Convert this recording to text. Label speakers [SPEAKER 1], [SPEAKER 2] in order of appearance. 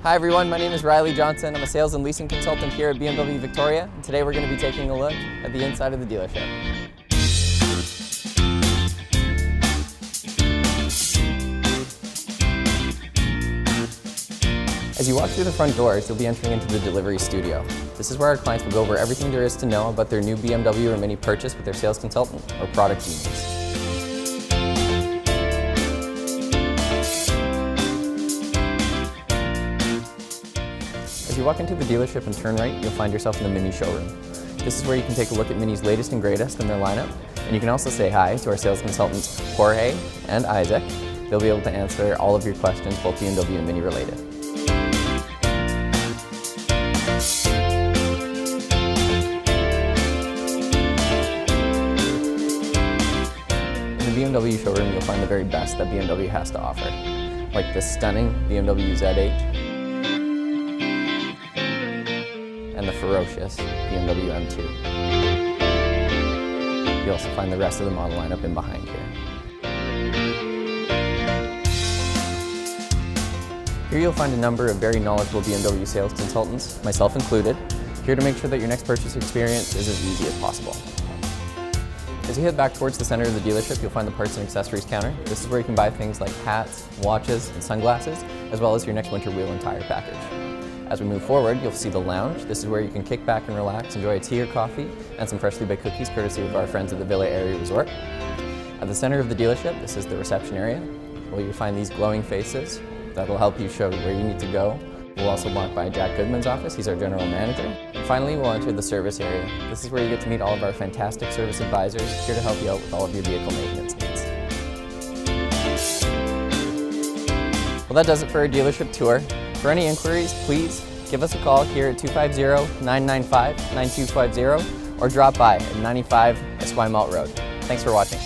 [SPEAKER 1] Hi everyone, my name is Riley Johnson. I'm a sales and leasing consultant here at BMW VIctoria, and today we're going to be taking a look at the inside of the dealership. As you walk through the front doors, you'll be entering into the delivery studio. This is where our clients will go over everything there is to know about their new BMW or Mini purchase with their sales consultant or product needs. As you walk into the dealership and turn right, you'll find yourself in the Mini showroom. This is where you can take a look at Mini's latest and greatest in their lineup, and you can also say hi to our sales consultants Jorge and Isaac. They'll be able to answer all of your questions, both BMW and Mini related. In the BMW showroom, you'll find the very best that BMW has to offer, like this stunning BMW Z8 and the ferocious BMW M2. You'll also find the rest of the model lineup in behind here. Here you'll find a number of very knowledgeable BMW sales consultants, myself included, here to make sure that your next purchase experience is as easy as possible. As you head back towards the center of the dealership, you'll find the parts and accessories counter. This is where you can buy things like hats, watches, and sunglasses, as well as your next winter wheel and tire package. As we move forward, you'll see the lounge. This is where you can kick back and relax, enjoy a tea or coffee, and some freshly baked cookies courtesy of our friends at the Villa Area Resort. At the center of the dealership, this is the reception area, where you'll find these glowing faces that will help you show where you need to go. We'll also walk by Jack Goodman's office. He's our general manager. And finally, we'll enter the service area. This is where you get to meet all of our fantastic service advisors here to help you out with all of your vehicle maintenance needs. Well, that does it for our dealership tour. For any inquiries, please give us a call here at 250-995-9250 or drop by at 95 Esquimalt Road. Thanks for watching.